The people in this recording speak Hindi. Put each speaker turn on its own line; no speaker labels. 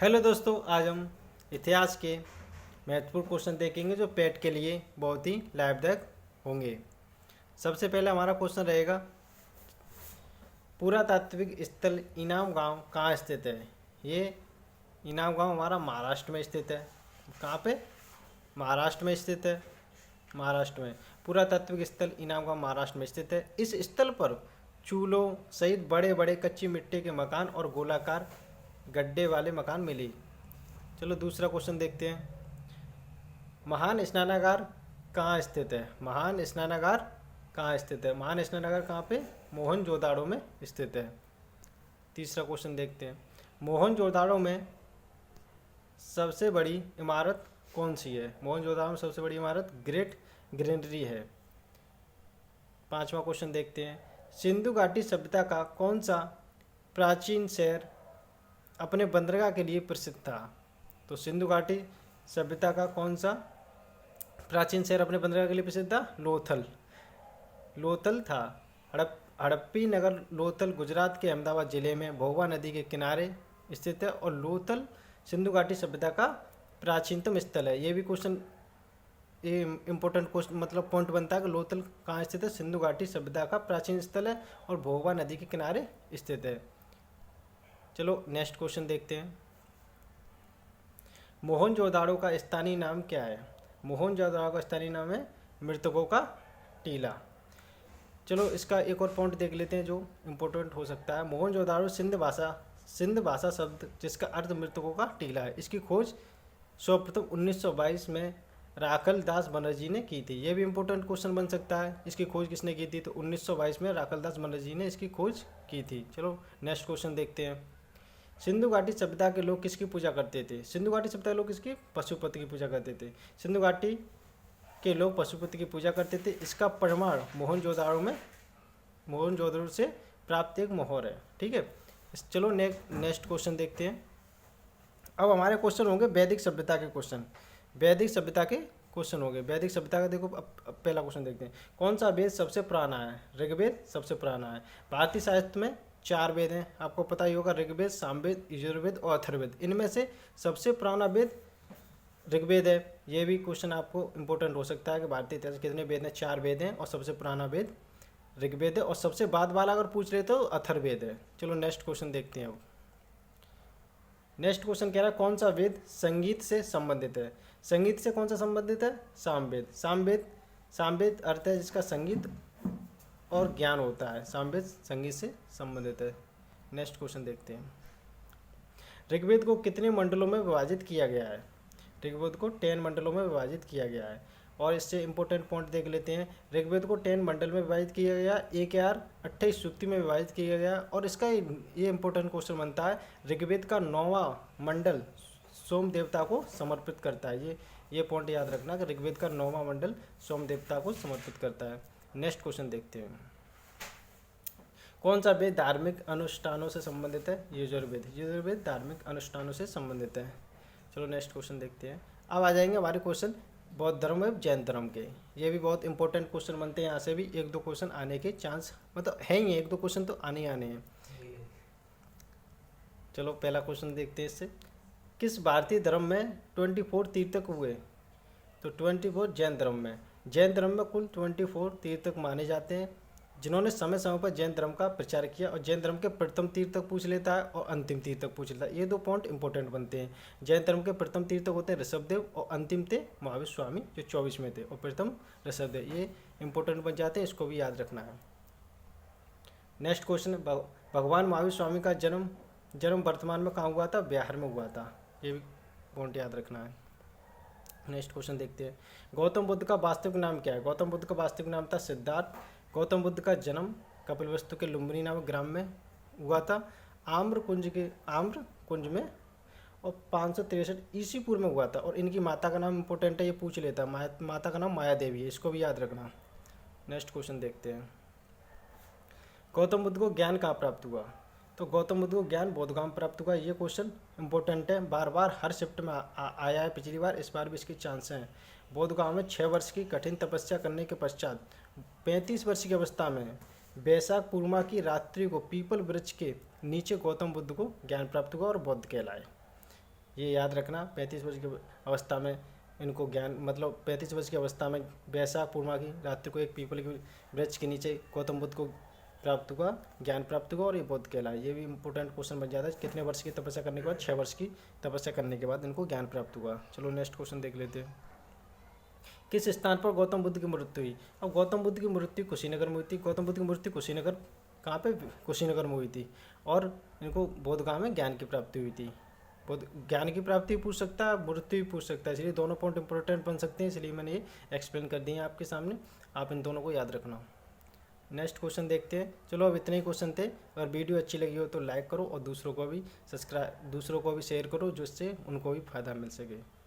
हेलो दोस्तों, आज हम इतिहास के महत्वपूर्ण क्वेश्चन देखेंगे जो पेट के लिए बहुत ही लाभदायक होंगे। सबसे पहले हमारा क्वेश्चन रहेगा, पुरातात्विक स्थल इनाम गांव कहाँ स्थित है। ये इनाम गांव हमारा महाराष्ट्र में स्थित है। कहाँ पे? महाराष्ट्र में स्थित है। महाराष्ट्र में पुरातात्विक स्थल इनाम गांव महाराष्ट्र में स्थित है। इस स्थल पर चूल्हों सहित बड़े बड़े कच्ची मिट्टी के मकान और गोलाकार गड्ढे वाले मकान मिले। चलो दूसरा क्वेश्चन देखते हैं। महान स्नानागार कहाँ स्थित है। महान स्नानागार कहाँ स्थित है। महान स्नानागार कहाँ पे? मोहनजोदाड़ो में स्थित है। तीसरा क्वेश्चन देखते हैं। मोहनजोदाड़ो में सबसे बड़ी इमारत कौन सी है। मोहनजोदाड़ो में सबसे बड़ी इमारत ग्रेट ग्रेनरी है। पांचवा क्वेश्चन देखते हैं। सिंधु घाटी सभ्यता का कौन सा प्राचीन शहर अपने बंदरगाह के लिए प्रसिद्ध था। तो सिंधु घाटी सभ्यता का कौन सा प्राचीन शहर अपने बंदरगाह के लिए प्रसिद्ध था? लोथल। लोथल था। हड़प्पी नगर लोथल गुजरात के अहमदाबाद जिले में भोगवा नदी के किनारे स्थित है और लोथल सिंधु घाटी सभ्यता का प्राचीनतम स्थल है। ये भी क्वेश्चन ये इम्पोर्टेंट क्वेश्चन मतलब पॉइंट बनता है कि लोथल कहाँ स्थित है। सिंधु घाटी सभ्यता का प्राचीन स्थल है और भोगवा नदी के किनारे स्थित है। चलो नेक्स्ट क्वेश्चन देखते हैं। मोहनजोदाड़ो का स्थानीय नाम क्या है। मोहनजोदाड़ो का स्थानीय नाम है मृतकों का टीला। चलो इसका एक और पॉइंट देख लेते हैं जो इम्पोर्टेंट हो सकता है। मोहनजोदाड़ो सिंध भाषा शब्द जिसका अर्थ मृतकों का टीला है। इसकी खोज सर्वप्रथम 1922 में राखल दास बनर्जी ने की थी। ये भी इम्पोर्टेंट क्वेश्चन बन सकता है। इसकी खोज किसने की थी? तो 1922 में राखल दास बनर्जी ने इसकी खोज की थी। चलो नेक्स्ट क्वेश्चन देखते हैं। सिंधु घाटी सभ्यता के लोग किसकी पूजा करते थे। सिंधु घाटी सभ्यता के लोग किसकी? पशुपति की पूजा करते थे। सिंधु घाटी के लोग पशुपति की पूजा करते थे। इसका प्रमाण मोहनजोदड़ो से प्राप्त एक मोहर है। ठीक है। चलो नेक्स्ट क्वेश्चन देखते हैं। अब हमारे क्वेश्चन होंगे वैदिक सभ्यता के क्वेश्चन। वैदिक सभ्यता के क्वेश्चन हो गए। वैदिक सभ्यता का देखो, अब पहला क्वेश्चन देखते हैं। कौन सा वेद सबसे पुराना है? ऋग्वेद सबसे पुराना है। भारतीय साहित्य में 4 वेद हैं, आपको पता ही होगा। ऋग्वेद, सामवेद, यजुर्वेद और अथर्ववेद। इनमें से सबसे पुराना वेद ऋग्वेद है। ये भी क्वेश्चन आपको इंपॉर्टेंट हो सकता है कि भारतीय इतिहास में कितने वेद हैं? 4 वेद हैं और सबसे पुराना वेद ऋग्वेद है और सबसे बाद वाला अगर पूछ रहे तो अथर्ववेद है। चलो नेक्स्ट क्वेश्चन देखते हैं। अब नेक्स्ट क्वेश्चन कह रहा है कौन सा वेद संगीत से संबंधित है। संगीत से कौन सा संबंधित है? सामवेद। सामवेद अर्थ है जिसका संगीत और ज्ञान होता है। सामवेद संगीत से संबंधित है। नेक्स्ट क्वेश्चन देखते हैं। ऋग्वेद को कितने मंडलों में विभाजित किया गया है? ऋग्वेद को 10 मंडलों में विभाजित किया गया है। और इससे इंपॉर्टेंट पॉइंट देख लेते हैं। ऋग्वेद को 10 मंडल में विभाजित किया गया, 1028 सूक्ति में विभाजित किया गया। और इसका ये इंपॉर्टेंट क्वेश्चन बनता है, ऋग्वेद का 9वां मंडल सोम देवता को समर्पित करता है। ये पॉइंट याद रखना कि ऋग्वेद का 9वां मंडल सोम देवता को समर्पित करता है। नेक्स्ट क्वेश्चन देखते हैं। कौन सा वेद धार्मिक अनुष्ठानों से संबंधित है? यजुर्वेद। यजुर्वेद धार्मिक अनुष्ठानों से संबंधित है। चलो नेक्स्ट क्वेश्चन देखते हैं। अब आ जाएंगे हमारे क्वेश्चन बौद्ध धर्म एवं जैन धर्म के। ये भी बहुत इंपॉर्टेंट क्वेश्चन बनते हैं। यहाँ से भी 1-2 क्वेश्चन आने के चांस मतलब है ही, 1-2 क्वेश्चन तो आने ही आने हैं। चलो पहला क्वेश्चन देखते हैं इससे। किस भारतीय धर्म में 24 तीर्थक हुए? तो 24 जैन धर्म में। जैन धर्म में कुल 24 तीर्थक माने जाते हैं जिन्होंने समय समय पर जैन धर्म का प्रचार किया। और जैन धर्म के प्रथम तीर्थक पूछ लेता है और अंतिम तीर्थक पूछ लेता है। ये 2 पॉइंट इंपॉर्टेंट बनते हैं। जैन धर्म के प्रथम तीर्थक होते हैं ऋषभदेव और अंतिम थे महावीर स्वामी जो 24 में थे और प्रथम ऋषभदेव। ये इंपॉर्टेंट बन जाते हैं, इसको भी याद रखना है। नेक्स्ट क्वेश्चन, भगवान महावीर स्वामी का जन्म वर्तमान में कहाँ हुआ था? बिहार में हुआ था। ये भी पॉइंट याद रखना है। नेक्स्ट क्वेश्चन देखते हैं। गौतम बुद्ध का वास्तविक नाम क्या है? गौतम बुद्ध का वास्तविक नाम था सिद्धार्थ। गौतम बुद्ध का जन्म कपिलवस्तु के लुम्बिनी नामक ग्राम में हुआ था, आम्र कुंज में, और 563 ईसी पूर्व में हुआ था। और इनकी माता का नाम इंपॉर्टेंट है, ये पूछ लेता है। माता का नाम माया देवी है, इसको भी याद रखना। नेक्स्ट क्वेश्चन देखते हैं। गौतम बुद्ध को ज्ञान कहाँ प्राप्त हुआ? तो गौतम बुद्ध को ज्ञान बोधगया में प्राप्त हुआ। ये क्वेश्चन इंपॉर्टेंट है, बार बार हर शिफ्ट में आया है पिछली बार, इस बार भी इसके चांस हैं। बोधगया में 6 वर्ष की कठिन तपस्या करने के पश्चात 35 वर्ष की अवस्था में वैशाख पूर्णिमा की रात्रि को पीपल वृक्ष के नीचे गौतम बुद्ध को ज्ञान प्राप्त हुआ और बौद्ध कहलाए। ये याद रखना। 35 वर्ष की अवस्था में इनको ज्ञान, मतलब 35 वर्ष की अवस्था में वैशाख पूर्णिमा की रात्रि को एक पीपल के वृक्ष के नीचे गौतम बुद्ध को प्राप्त हुआ, ज्ञान प्राप्त हुआ और ये बुद्ध कहलाए। ये भी इंपॉर्टेंट क्वेश्चन बन जाता है। कितने वर्ष की तपस्या करने के बाद? 6 वर्ष की तपस्या करने के बाद इनको ज्ञान प्राप्त हुआ। चलो नेक्स्ट क्वेश्चन देख लेते हैं। किस स्थान पर गौतम बुद्ध की मृत्यु हुई? अब गौतम बुद्ध की मृत्यु कुशीनगर में हुई थी। गौतम बुद्ध की मृत्यु कुशीनगर, कहाँ पे? कुशीनगर में हुई थी। और इनको बोधगया में ज्ञान की प्राप्ति हुई थी। ज्ञान की प्राप्ति पूछ सकता है, मृत्यु भी पूछ सकता है, इसलिए दोनों पॉइंट इंपॉर्टेंट बन सकते हैं, इसलिए मैंने ये एक्सप्लेन कर दिए हैं आपके सामने। आप इन दोनों को याद रखना। नेक्स्ट क्वेश्चन देखते हैं। चलो अब इतने ही क्वेश्चन थे। अगर वीडियो अच्छी लगी हो तो लाइक करो और दूसरों को भी शेयर करो, जिससे उनको भी फ़ायदा मिल सके।